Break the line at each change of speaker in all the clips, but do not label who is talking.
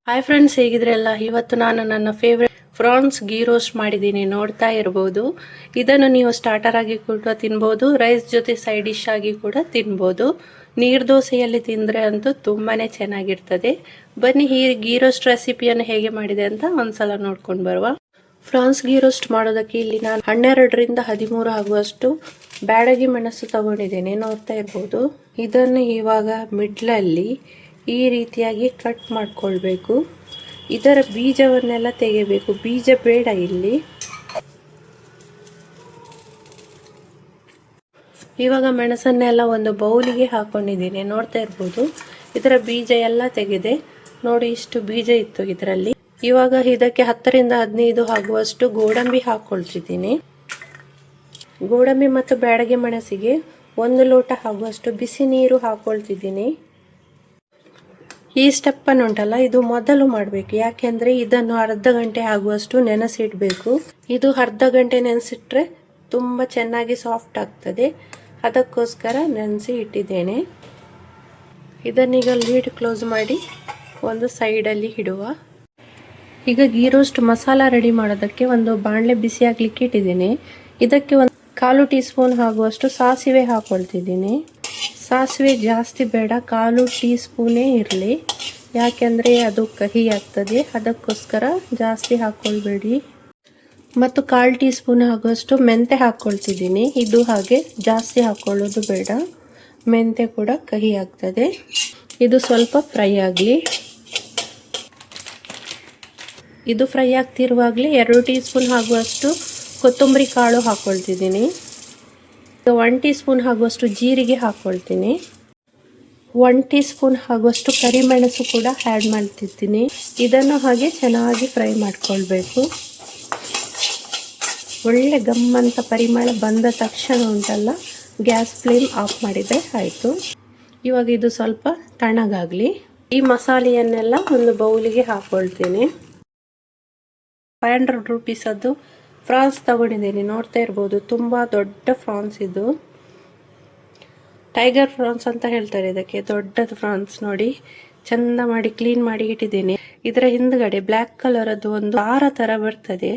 Hi friends, ಹೇಗಿದ್ರೆಲ್ಲ? ಇವತ್ತು ನಾನು ನನ್ನ ಫೇವ್ರೆಟ್ ಫ್ರಾನ್ಸ್ ಗೀ ರೋಸ್ಟ್ ಮಾಡಿದ್ದೀನಿ, ನೋಡ್ತಾ ಇರ್ಬೋದು. ಇದನ್ನು ನೀವು ಸ್ಟಾರ್ಟರ್ ಆಗಿ ಕೂಡ ತಿನ್ಬೋದು, ರೈಸ್ ಜೊತೆ ಸೈಡ್ ಡಿಶ್ ಆಗಿ ಕೂಡ ತಿನ್ಬೋದು. ನೀರು ದೋಸೆಯಲ್ಲಿ ತಿಂದರೆ ಅಂತೂ ತುಂಬಾನೇ ಚೆನ್ನಾಗಿರ್ತದೆ. ಬನ್ನಿ ಈ ಗೀ ರೋಸ್ಟ್ ರೆಸಿಪಿಯನ್ನು ಹೇಗೆ ಮಾಡಿದೆ ಅಂತ ಒಂದ್ಸಲ ನೋಡ್ಕೊಂಡು ಬರುವ. ಫ್ರಾನ್ಸ್ ಗೀ ರೋಸ್ಟ್ ಮಾಡೋದಕ್ಕೆ ಇಲ್ಲಿ ನಾನು 12ರಿಂದ 13 ಆಗುವಷ್ಟು ಬ್ಯಾಡಗಿ ಮೆಣಸು ತಗೊಂಡಿದ್ದೇನೆ, ನೋಡ್ತಾ ಇರ್ಬೋದು. ಇದನ್ನು ಇವಾಗ ಮಿಡ್ಲಲ್ಲಿ ಈ ರೀತಿಯಾಗಿ ಕಟ್ ಮಾಡ್ಕೊಳ್ಬೇಕು. ಇದರ ಬೀಜವನ್ನೆಲ್ಲ ತೆಗೆಯಬೇಕು, ಬೀಜ ಬೇಡ ಇಲ್ಲಿ. ಇವಾಗ ಮೆಣಸನ್ನೆಲ್ಲ ಒಂದು ಬೌಲಿಗೆ ಹಾಕೊಂಡಿದ್ದೀನಿ, ನೋಡ್ತಾ ಇರ್ಬೋದು. ಇದರ ಬೀಜ ಎಲ್ಲ ತೆಗೆದೆ ನೋಡಿ, ಇಷ್ಟು ಬೀಜ ಇತ್ತು ಇದರಲ್ಲಿ. ಇವಾಗ ಇದಕ್ಕೆ 10ರಿಂದ 15 ಆಗುವಷ್ಟು ಗೋಡಂಬಿ ಹಾಕೊಳ್ತಿದ್ದೀನಿ. ಗೋಡಂಬಿ ಮತ್ತು ಬ್ಯಾಡಗಿ ಮೆಣಸಿಗೆ 1 ಲೋಟ ಆಗುವಷ್ಟು ಬಿಸಿ ನೀರು ಹಾಕೊಳ್ತಿದ್ದೀನಿ. ಈ ಸ್ಟೆಪ್ ಅನ್ನು ಉಂಟಲ್ಲ, ಇದು ಮೊದಲು ಮಾಡಬೇಕು. ಯಾಕೆಂದ್ರೆ ಇದನ್ನು ಅರ್ಧ ಗಂಟೆ ಆಗುವಷ್ಟು ನೆನೆಸಿಡ್ಬೇಕು. ಇದು ಅರ್ಧ ಗಂಟೆ ನೆನೆಸಿಟ್ರೆ ತುಂಬಾ ಚೆನ್ನಾಗಿ ಸಾಫ್ಟ್ ಆಗ್ತದೆ, ಅದಕ್ಕೋಸ್ಕರ ನೆನೆಸಿ ಇಟ್ಟಿದ್ದೇನೆ. ಇದನ್ನೀಗ ಲೀಡ್ ಕ್ಲೋಸ್ ಮಾಡಿ ಒಂದು ಸೈಡಲ್ಲಿ ಇಡುವ. ಈಗ ಗೀ ರೋಸ್ಟ್ ಮಸಾಲ ರೆಡಿ ಮಾಡೋದಕ್ಕೆ ಒಂದು ಬಾಣಲೆ ಬಿಸಿ ಹಾಕ್ಲಿಕ್ಕೆ ಇಟ್ಟಿದ್ದೀನಿ. ಇದಕ್ಕೆ ಒಂದು 1/4 ಟೀ ಸ್ಪೂನ್ ಆಗುವಷ್ಟು ಸಾಸಿವೆ ಹಾಕೊಳ್ತಿದ್ದೀನಿ. ಸಾಸಿವೆ ಜಾಸ್ತಿ ಬೇಡ, 1/4 ಟೀ ಸ್ಪೂನೇ ಇರಲಿ. ಯಾಕೆಂದರೆ ಅದು ಕಹಿ ಆಗ್ತದೆ, ಅದಕ್ಕೋಸ್ಕರ ಜಾಸ್ತಿ ಹಾಕ್ಕೊಳ್ಬೇಡಿ. ಮತ್ತು 1/4 ಟೀ ಸ್ಪೂನ್ ಆಗುವಷ್ಟು ಮೆಂತೆ ಹಾಕ್ಕೊಳ್ತಿದ್ದೀನಿ. ಇದು ಹಾಗೆ ಜಾಸ್ತಿ ಹಾಕ್ಕೊಳ್ಳೋದು ಬೇಡ, ಮೆಂತೆ ಕೂಡ ಕಹಿ ಆಗ್ತದೆ. ಇದು ಸ್ವಲ್ಪ ಫ್ರೈ ಆಗಲಿ. ಇದು ಫ್ರೈ ಆಗ್ತಿರುವಾಗಲೇ 2 ಟೀ ಸ್ಪೂನ್ ಆಗುವಷ್ಟು ಕೊತ್ತಂಬರಿ ಕಾಳು ಹಾಕ್ಕೊಳ್ತಿದ್ದೀನಿ. 1 ಟೀ ಸ್ಪೂನ್ ಆಗುವಷ್ಟು ಜೀರಿಗೆ ಹಾಕ್ಕೊಳ್ತೀನಿ. 1 ಟೀ ಸ್ಪೂನ್ ಆಗುವಷ್ಟು ಕರಿಮೆಣಸು ಕೂಡ ಆ್ಯಡ್ ಮಾಡ್ತಿದ್ದೀನಿ. ಇದನ್ನು ಹಾಗೆ ಚೆನ್ನಾಗಿ ಫ್ರೈ ಮಾಡ್ಕೊಳ್ಬೇಕು. ಒಳ್ಳೆ ಗಮ್ಮಂತ ಪರಿಮಳ ಬಂದ ತಕ್ಷಣ ಉಂಟಲ್ಲ, ಗ್ಯಾಸ್ ಫ್ಲೇಮ್ ಆಫ್ ಮಾಡಿದರೆ ಆಯಿತು. ಇವಾಗ ಇದು ಸ್ವಲ್ಪ ತಣ್ಣಗಾಗಲಿ. ಈ ಮಸಾಲೆಯನ್ನೆಲ್ಲ ಒಂದು ಬೌಲಿಗೆ ಹಾಕ್ಕೊಳ್ತೀನಿ. 500 ರೂಪೀಸ್ ಅದು ಫ್ರಾನ್ಸ್ ತಗೊಂಡಿದ್ದೀನಿ, ನೋಡ್ತಾ ಇರ್ಬೋದು. ತುಂಬ ದೊಡ್ಡ ಫ್ರಾನ್ಸ್ ಇದು, ಟೈಗರ್ ಫ್ರಾನ್ಸ್ ಅಂತ ಹೇಳ್ತಾರೆ ಇದಕ್ಕೆ. ದೊಡ್ಡದು ಫ್ರಾನ್ಸ್ ನೋಡಿ, ಚಂದ ಮಾಡಿ ಕ್ಲೀನ್ ಮಾಡಿ ಇಟ್ಟಿದ್ದೀನಿ. ಇದರ ಹಿಂದ್ಗಡೆ ಬ್ಲ್ಯಾಕ್ ಕಲರ್ ಅದು ಒಂದು ದಾರ ತರ ಬರ್ತದೆ,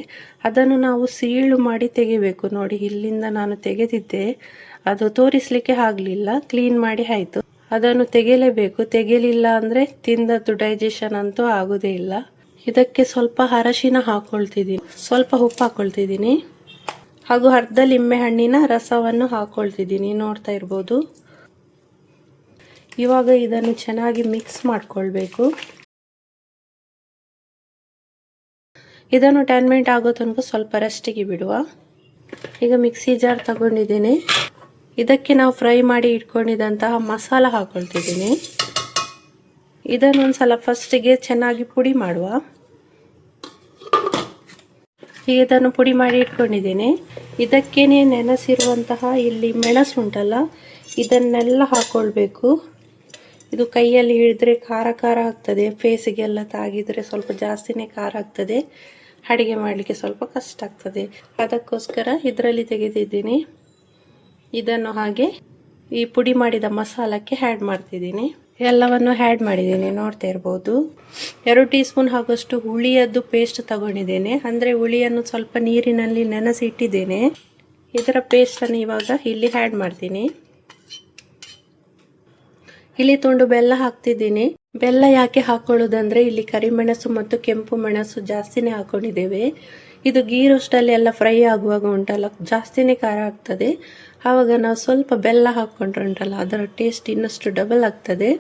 ಅದನ್ನು ನಾವು ಸೀಳು ಮಾಡಿ ತೆಗಿಬೇಕು. ನೋಡಿ, ಇಲ್ಲಿಂದ ನಾನು ತೆಗೆದಿದ್ದೆ, ಅದು ತೋರಿಸ್ಲಿಕ್ಕೆ ಆಗಲಿಲ್ಲ. ಕ್ಲೀನ್ ಮಾಡಿ ಆಯಿತು, ಅದನ್ನು ತೆಗೆಯಲೇಬೇಕು. ತೆಗೆಯಲಿಲ್ಲ ಅಂದರೆ ತಿಂದದ್ದು ಡೈಜೆಷನ್ ಅಂತೂ ಆಗೋದೇ ಇಲ್ಲ. ಇದಕ್ಕೆ ಸ್ವಲ್ಪ ಅರಶಿನ ಹಾಕೊಳ್ತಿದ್ದೀನಿ, ಸ್ವಲ್ಪ ಉಪ್ಪು ಹಾಕೊಳ್ತಿದ್ದೀನಿ, ಹಾಗೂ ಅರ್ಧ ಲಿಂಬೆ ಹಣ್ಣಿನ ರಸವನ್ನು ಹಾಕೊಳ್ತಿದ್ದೀನಿ, ನೋಡ್ತಾ ಇರ್ಬೋದು. ಇವಾಗ ಇದನ್ನು ಚೆನ್ನಾಗಿ ಮಿಕ್ಸ್ ಮಾಡ್ಕೊಳ್ಬೇಕು. ಇದನ್ನು 10 ಮಿನಿಟ್ ಆಗೋ ತನಕ ಸ್ವಲ್ಪ ರೆಸ್ಟಿಗೆ ಬಿಡುವ. ಈಗ ಮಿಕ್ಸಿ ಜಾರ್ ತಗೊಂಡಿದ್ದೀನಿ. ಇದಕ್ಕೆ ನಾವು ಫ್ರೈ ಮಾಡಿ ಇಟ್ಕೊಂಡಿದ್ದಂತಹ ಮಸಾಲ ಹಾಕೊಳ್ತಿದ್ದೀನಿ. ಇದನ್ನೊಂದ್ಸಲ ಫಸ್ಟಿಗೆ ಚೆನ್ನಾಗಿ ಪುಡಿ ಮಾಡುವ. ಈಗ ಇದನ್ನು ಪುಡಿ ಮಾಡಿ ಇಟ್ಕೊಂಡಿದ್ದೀನಿ. ಇದಕ್ಕೇನೆ ನೆನೆಸಿರುವಂತಹ ಇಲ್ಲಿ ಮೆಣಸು ಉಂಟಲ್ಲ, ಇದನ್ನೆಲ್ಲ ಹಾಕೊಳ್ಬೇಕು. ಇದು ಕೈಯಲ್ಲಿ ಹಿಡಿದ್ರೆ ಖಾರ ಖಾರ ಆಗ್ತದೆ, ಫೇಸಿಗೆಲ್ಲ ತಾಗಿದ್ರೆ ಸ್ವಲ್ಪ ಜಾಸ್ತಿನೇ ಖಾರ ಆಗ್ತದೆ, ಅಡಿಗೆ ಮಾಡಲಿಕ್ಕೆ ಸ್ವಲ್ಪ ಕಷ್ಟ ಆಗ್ತದೆ. ಅದಕ್ಕೋಸ್ಕರ ಇದರಲ್ಲಿ ತೆಗೆದಿದ್ದೀನಿ. ಇದನ್ನು ಹಾಗೆ ಈ ಪುಡಿ ಮಾಡಿದ ಮಸಾಲಕ್ಕೆ ಆ್ಯಡ್ ಮಾಡ್ತಿದ್ದೀನಿ. ಎಲ್ಲವನ್ನು ಆ್ಯಡ್ ಮಾಡಿದ್ದೀನಿ, ನೋಡ್ತಾ ಇರ್ಬೋದು. 2 ಟೀ ಸ್ಪೂನ್ ಆಗುವಷ್ಟು ಹುಳಿಯದ್ದು ಪೇಸ್ಟ್ ತಗೊಂಡಿದ್ದೇನೆ. ಅಂದರೆ ಹುಳಿಯನ್ನು ಸ್ವಲ್ಪ ನೀರಿನಲ್ಲಿ ನೆನೆಸಿ ಇಟ್ಟಿದ್ದೇನೆ. ಇದರ ಪೇಸ್ಟನ್ನು ಇವಾಗ ಇಲ್ಲಿ ಆ್ಯಡ್ ಮಾಡ್ತೀನಿ. ಇಲ್ಲಿ ತುಂಡು ಬೆಲ್ಲ ಹಾಕ್ತಿದ್ದೀನಿ. ಬೆಲ್ಲ ಯಾಕೆ ಹಾಕೊಳ್ಳೋದಂದ್ರೆ ಇಲ್ಲಿ ಕರಿಮೆಣಸು ಮತ್ತು ಕೆಂಪು ಮೆಣಸು ಜಾಸ್ತಿನೇ ಹಾಕೊಂಡಿದ್ದೇವೆ. ಇದು ಗೀ ರೋಸ್ಟಲ್ಲಿ ಎಲ್ಲ ಫ್ರೈ ಆಗುವಾಗ ಉಂಟಲ್ಲ, ಜಾಸ್ತಿನೇ ಖಾರ ಆಗ್ತದೆ. ಆವಾಗ ನಾವು ಸ್ವಲ್ಪ ಬೆಲ್ಲ ಹಾಕ್ಕೊಂಡ್ರೆ ಉಂಟಲ್ಲ, ಅದರ ಟೇಸ್ಟ್ ಇನ್ನಷ್ಟು ಡಬಲ್ ಆಗ್ತದೆ.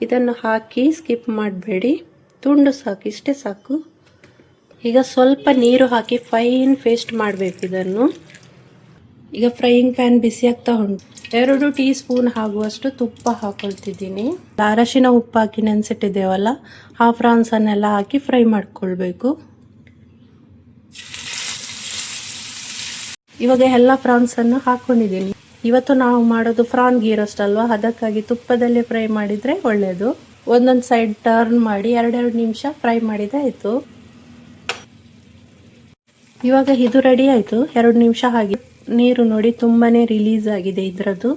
ಇದನ್ನು ಹಾಕಿ ಸ್ಕಿಪ್ ಮಾಡಬೇಡಿ, ತುಂಡು ಸಾಕು, ಇಷ್ಟೇ ಸಾಕು. ಈಗ ಸ್ವಲ್ಪ ನೀರು ಹಾಕಿ ಫೈನ್ ಪೇಸ್ಟ್ ಮಾಡಬೇಕು ಇದನ್ನು. ಈಗ ಫ್ರೈಯಿಂಗ್ ಪ್ಯಾನ್ ಬಿಸಿ ಆಗ್ತಾ ಉಂಟು. 2 ಟೀ ಸ್ಪೂನ್ ಆಗುವಷ್ಟು ತುಪ್ಪ ಹಾಕೊಳ್ತಿದ್ದೀನಿ. ಅರಶಿನ ಉಪ್ಪು ಹಾಕಿ ನೆನೆಸಿಟ್ಟಿದ್ದೇವಲ್ಲ, ಆ ಫ್ರಾನ್ಸನ್ನೆಲ್ಲ ಹಾಕಿ ಫ್ರೈ ಮಾಡ್ಕೊಳ್ಬೇಕು. ಇವಾಗ ಎಲ್ಲ ಫ್ರಾನ್ಸನ್ನು ಹಾಕೊಂಡಿದ್ದೀನಿ. ಇವತ್ತು ನಾವು ಮಾಡೋದು ಫ್ರಾನ್ ಗೀ ರೋಸ್ಟ್ ಅಲ್ವಾ, ಅದಕ್ಕಾಗಿ ತುಪ್ಪದಲ್ಲೇ ಫ್ರೈ ಮಾಡಿದರೆ ಒಳ್ಳೆಯದು. ಒಂದೊಂದು ಸೈಡ್ ಟರ್ನ್ ಮಾಡಿ 2 ನಿಮಿಷ ಫ್ರೈ ಮಾಡಿದ್ರೆ ಆಯಿತು. ಇವಾಗ ಇದು ರೆಡಿ ಆಯಿತು. 2 ನಿಮಿಷ ಹಾಗೆ ನೀರು ನೋಡಿ ತುಂಬಾನೇ ರಿಲೀಸ್ ಆಗಿದೆ ಇದರದ್ದು.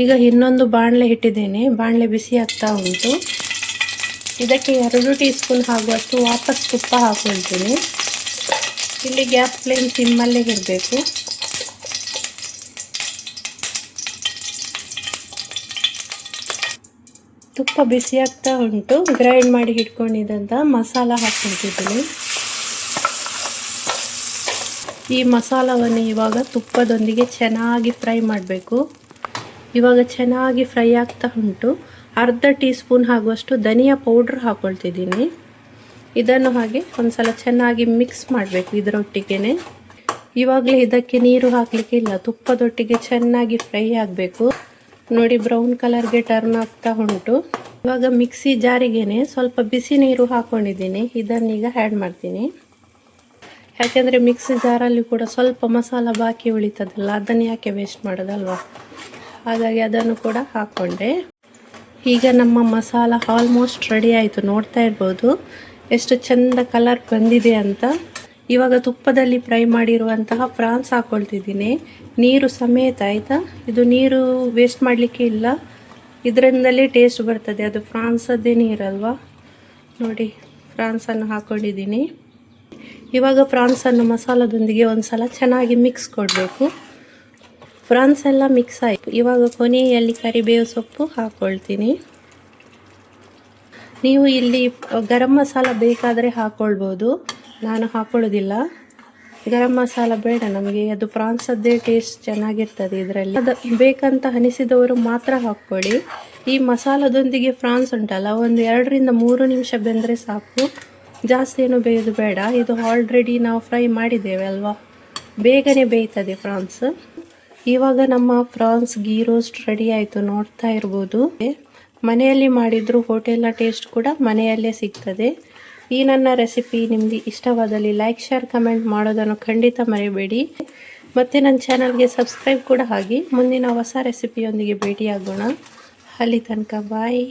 ಈಗ ಇನ್ನೊಂದು ಬಾಣಲೆ ಇಟ್ಟಿದ್ದೇನೆ, ಬಾಣಲೆ ಬಿಸಿ ಆಗ್ತಾ ಉಂಟು. ಇದಕ್ಕೆ 2 ಟೀ ಸ್ಪೂನ್ ಆಗುವಷ್ಟು ವಾಪಸ್ ತುಪ್ಪ ಹಾಕೊಳ್ತೀನಿ. ಇಲ್ಲಿ ಗ್ಯಾಸ್ ಫ್ಲೇಮ್ ಸಿಮ್ಮಲ್ಲೇ ಇರಬೇಕು. ತುಪ್ಪ ಬಿಸಿ ಆಗ್ತಾ ಉಂಟು. ಗ್ರೈಂಡ್ ಮಾಡಿ ಇಟ್ಕೊಂಡಿದ್ದಂಥ ಮಸಾಲ ಹಾಕ್ಕೊಳ್ತಿದ್ದೀನಿ. ಈ ಮಸಾಲವನ್ನು ಇವಾಗ ತುಪ್ಪದೊಂದಿಗೆ ಚೆನ್ನಾಗಿ ಫ್ರೈ ಮಾಡಬೇಕು. ಇವಾಗ ಚೆನ್ನಾಗಿ ಫ್ರೈ ಆಗ್ತಾ ಉಂಟು. ಅರ್ಧ ಟೀ ಸ್ಪೂನ್ ಆಗುವಷ್ಟು ಧನಿಯಾ ಪೌಡ್ರ್ ಹಾಕ್ಕೊಳ್ತಿದ್ದೀನಿ. ಇದನ್ನು ಹಾಗೆ ಒಂದ್ಸಲ ಚೆನ್ನಾಗಿ ಮಿಕ್ಸ್ ಮಾಡಬೇಕು ಇದರೊಟ್ಟಿಗೆ. ಇವಾಗಲೇ ಇದಕ್ಕೆ ನೀರು ಹಾಕಲಿಕ್ಕೆ ಇಲ್ಲ, ತುಪ್ಪದೊಟ್ಟಿಗೆ ಚೆನ್ನಾಗಿ ಫ್ರೈ ಆಗಬೇಕು. ನೋಡಿ ಬ್ರೌನ್ ಕಲರ್ಗೆ ಟರ್ನ್ ಆಗ್ತಾ ಉಂಟು. ಇವಾಗ ಮಿಕ್ಸಿ ಜಾರಿಗೇನೆ ಸ್ವಲ್ಪ ಬಿಸಿ ನೀರು ಹಾಕ್ಕೊಂಡಿದ್ದೀನಿ. ಇದನ್ನೀಗ ಆ್ಯಡ್ ಮಾಡ್ತೀನಿ. ಯಾಕೆಂದರೆ ಮಿಕ್ಸಿ ಜಾರಲ್ಲಿ ಕೂಡ ಸ್ವಲ್ಪ ಮಸಾಲ ಬಾಕಿ ಉಳಿತದಲ್ಲ, ಅದನ್ನು ಯಾಕೆ ವೇಸ್ಟ್ ಮಾಡೋದಲ್ವಾ, ಹಾಗಾಗಿ ಅದನ್ನು ಕೂಡ ಹಾಕ್ಕೊಂಡೆ. ಈಗ ನಮ್ಮ ಮಸಾಲ ಆಲ್ಮೋಸ್ಟ್ ರೆಡಿ ಆಯಿತು. ನೋಡ್ತಾ ಇರ್ಬೋದು ಎಷ್ಟು ಚೆಂದ ಕಲರ್ ಬಂದಿದೆ ಅಂತ. ಇವಾಗ ತುಪ್ಪದಲ್ಲಿ ಫ್ರೈ ಮಾಡಿರುವಂತಹ ಫ್ರಾನ್ಸ್ ಹಾಕ್ಕೊಳ್ತಿದ್ದೀನಿ, ನೀರು ಸಮೇತ. ಆಯಿತಾ, ಇದು ನೀರು ವೇಸ್ಟ್ ಮಾಡಲಿಕ್ಕೆ ಇಲ್ಲ, ಇದರಿಂದಲೇ ಟೇಸ್ಟ್ ಬರ್ತದೆ. ಅದು ಫ್ರಾನ್ಸದ್ದೇ ನೀರಲ್ವಾ. ನೋಡಿ ಫ್ರಾನ್ಸನ್ನು ಹಾಕ್ಕೊಂಡಿದ್ದೀನಿ. ಇವಾಗ ಫ್ರಾನ್ಸನ್ನು ಮಸಾಲದೊಂದಿಗೆ ಒಂದು ಸಲ ಚೆನ್ನಾಗಿ ಮಿಕ್ಸ್ ಕೊಡಬೇಕು. ಫ್ರಾನ್ಸ್ ಎಲ್ಲ ಮಿಕ್ಸ್ ಆಯಿತು. ಇವಾಗ ಕೊನೆಯಲ್ಲಿ ಕರಿಬೇವು ಸೊಪ್ಪು ಹಾಕ್ಕೊಳ್ತೀನಿ. ನೀವು ಇಲ್ಲಿ ಗರಂ ಮಸಾಲ ಬೇಕಾದರೆ ಹಾಕ್ಕೊಳ್ಬೋದು, ನಾನು ಹಾಕ್ಕೊಳ್ಳೋದಿಲ್ಲ. ಗರಂ ಮಸಾಲ ಬೇಡ ನಮಗೆ, ಅದು ಫ್ರಾನ್ಸದ್ದೇ ಟೇಸ್ಟ್ ಚೆನ್ನಾಗಿರ್ತದೆ ಇದರಲ್ಲಿ. ಅದು ಬೇಕಂತ ಅನಿಸಿದವರು ಮಾತ್ರ ಹಾಕ್ಕೊಳ್ಳಿ. ಈ ಮಸಾಲದೊಂದಿಗೆ ಫ್ರಾನ್ಸ್ ಉಂಟಲ್ಲ, ಒಂದು 2ರಿಂದ 3 ನಿಮಿಷ ಬೆಂದರೆ ಸಾಕು, ಜಾಸ್ತಿ ಏನು ಬೇಯೋದು ಬೇಡ. ಇದು ಆಲ್ರೆಡಿ ನಾವು ಫ್ರೈ ಮಾಡಿದ್ದೇವೆ ಅಲ್ವಾ, ಬೇಗನೆ ಬೇಯ್ತದೆ ಫ್ರಾನ್ಸ್. ಇವಾಗ ನಮ್ಮ ಫ್ರಾನ್ಸ್ ಗೀ ರೋಸ್ಟ್ ರೆಡಿ ಆಯಿತು. ನೋಡ್ತಾ ಇರ್ಬೋದು, ಮನೆಯಲ್ಲಿ ಮಾಡಿದ್ರು ಹೋಟೆಲ್ನ ಟೇಸ್ಟ್ ಕೂಡ ಮನೆಯಲ್ಲೇ ಸಿಗ್ತದೆ. ಈ ನನ್ನ ರೆಸಿಪಿ ನಿಮಗೆ ಇಷ್ಟವಾದಲ್ಲಿ ಲೈಕ್, ಶೇರ್, ಕಮೆಂಟ್ ಮಾಡೋದನ್ನು ಖಂಡಿತ ಮರಿಬೇಡಿ. ಮತ್ತು ನನ್ನ ಚಾನಲ್ಗೆ ಸಬ್ಸ್ಕ್ರೈಬ್ ಕೂಡ ಆಗಿ. ಮುಂದಿನ ಹೊಸ ರೆಸಿಪಿಯೊಂದಿಗೆ ಭೇಟಿಯಾಗೋಣ. ಅಲ್ಲಿ ತನಕ ಬಾಯ್.